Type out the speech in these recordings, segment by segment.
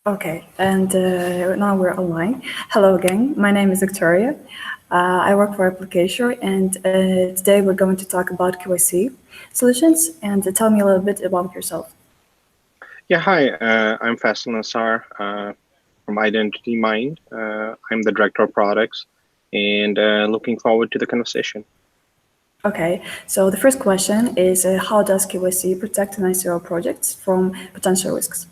Okay, and now we're online. Hello again. My name is Victoria. I work for Applicature, and today we're going to talk about QIC solutions. And tell me a little bit about yourself. Yeah, hi. I'm Faisal Nasal from IdentityMind. I'm the director of products, and looking forward to the conversation. Okay, so the first question is how does QIC protect an ICO projects from potential risks?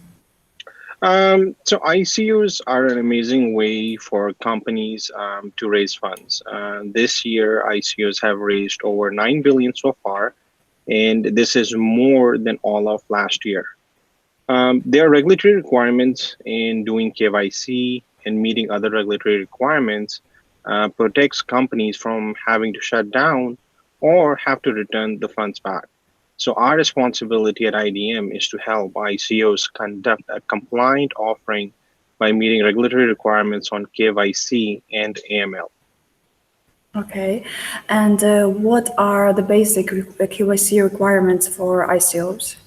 So ICOs are an amazing way for companies to raise funds. This year, ICOs have raised over 9 billion so far, and this is more than all of last year. There are regulatory requirements in doing KYC and meeting other regulatory requirements protects companies from having to shut down or have to return the funds back. So our responsibility at IDM is to help ICOs conduct a compliant offering by meeting regulatory requirements on KYC and AML. Okay, and what are the basic QIC requirements for ICOs?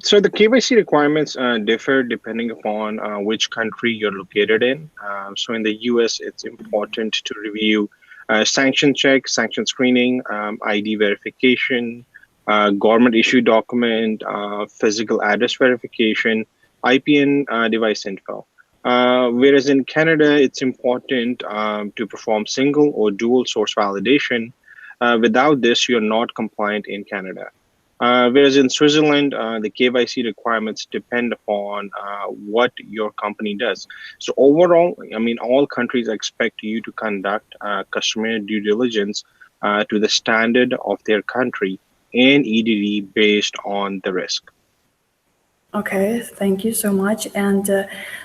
So the KYC requirements differ depending upon which country you're located in. So in the US, it's important to review sanction check, sanction screening, ID verification, government issue document, physical address verification, IPN device info. Whereas in Canada, it's important to perform single or dual source validation. Without this, you're not compliant in Canada. Whereas in Switzerland, the KYC requirements depend upon what your company does. So overall, I mean, all countries expect you to conduct customer due diligence to the standard of their country and EDD based on the risk. Okay, thank you so much. And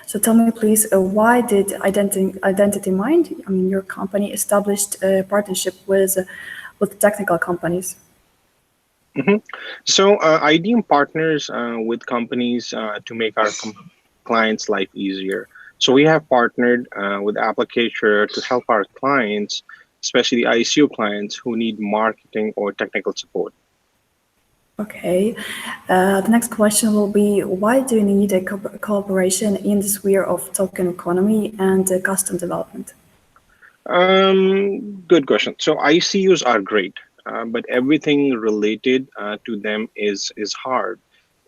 so tell me, please, why did IdentityMind, I mean, your company, established a partnership with technical companies? Mhm. So IDM partners with companies to make our clients' life easier. So we have partnered with Applicature to help our clients, especially ICO clients who need marketing or technical support. Okay. The next question will be, why do you need a cooperation in the sphere of token economy and custom development? Good question. So ICUs are great, but everything related to them is hard.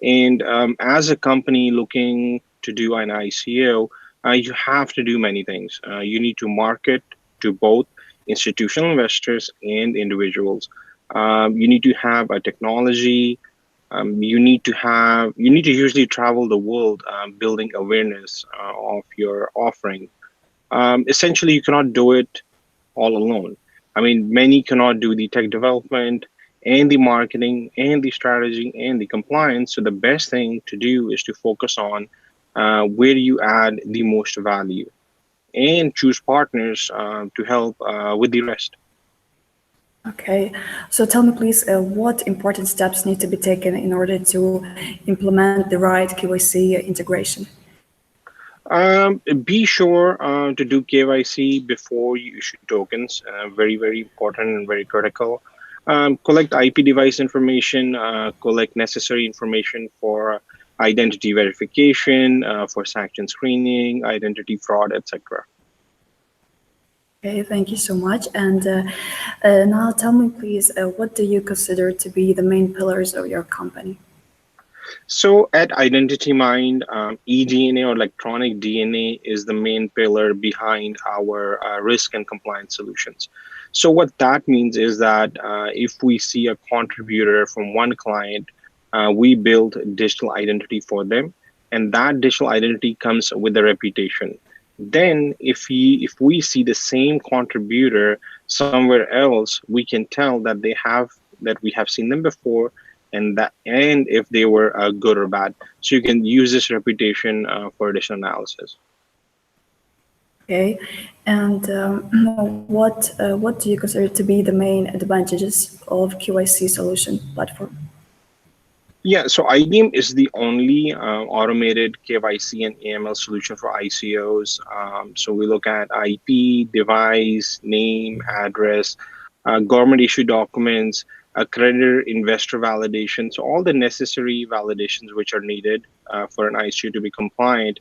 And as a company looking to do an ICO, you have to do many things. You need to market to both institutional investors and individuals. You need to have a technology. You need to usually travel the world building awareness of your offering. Essentially, you cannot do it all alone. I mean, many cannot do the tech development and the marketing and the strategy and the compliance. So the best thing to do is to focus on where you add the most value and choose partners to help with the rest. Okay. So tell me, please, what important steps need to be taken in order to implement the right QAC integration? Be sure to do KYC before you issue tokens. Very, very important and very critical. Collect IP device information, collect necessary information for identity verification, for sanction screening, identity fraud, etc. Okay, thank you so much. And now tell me, please, what do you consider to be the main pillars of your company? So at IdentityMind, eDNA or electronic DNA is the main pillar behind our risk and compliance solutions. So what that means is that if we see a contributor from one client, we build digital identity for them, and that digital identity comes with a reputation. Then, if we see the same contributor somewhere else, we can tell that we have seen them before, and if they were good or bad. So you can use this reputation for additional analysis. Okay, and what do you consider to be the main advantages of QIC solution platform? Yeah, so IBM is the only automated KYC and AML solution for ICOs. So we look at IP, device, name, address, government issue documents. creditor investor validation. So all the necessary validations which are needed for an ICO to be compliant,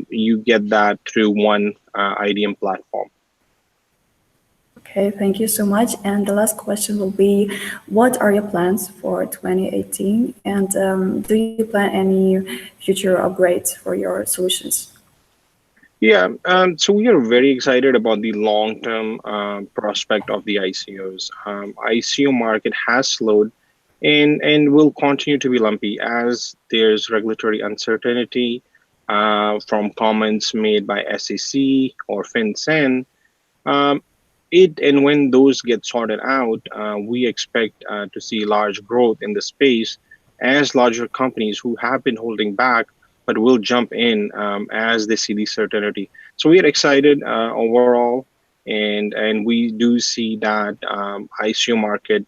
you get that through one IDM platform. Okay, thank you so much. And the last question will be, what are your plans for 2018? And do you plan any future upgrades for your solutions? Yeah, so we are very excited about the long-term prospect of the ICOs. ICO market has slowed and will continue to be lumpy as there's regulatory uncertainty from comments made by SEC or FinCEN. Um, and when those get sorted out, we expect to see large growth in the space as larger companies who have been holding back but will jump in as they see the certainty. So we are excited overall, and we do see that ICO market,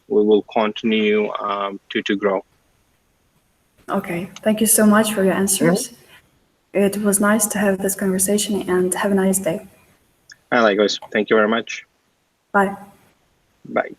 will continue to grow. Okay, thank you so much for your answers. It was nice to have this conversation and have a nice day. I like us. Thank you very much. Bye. Bye.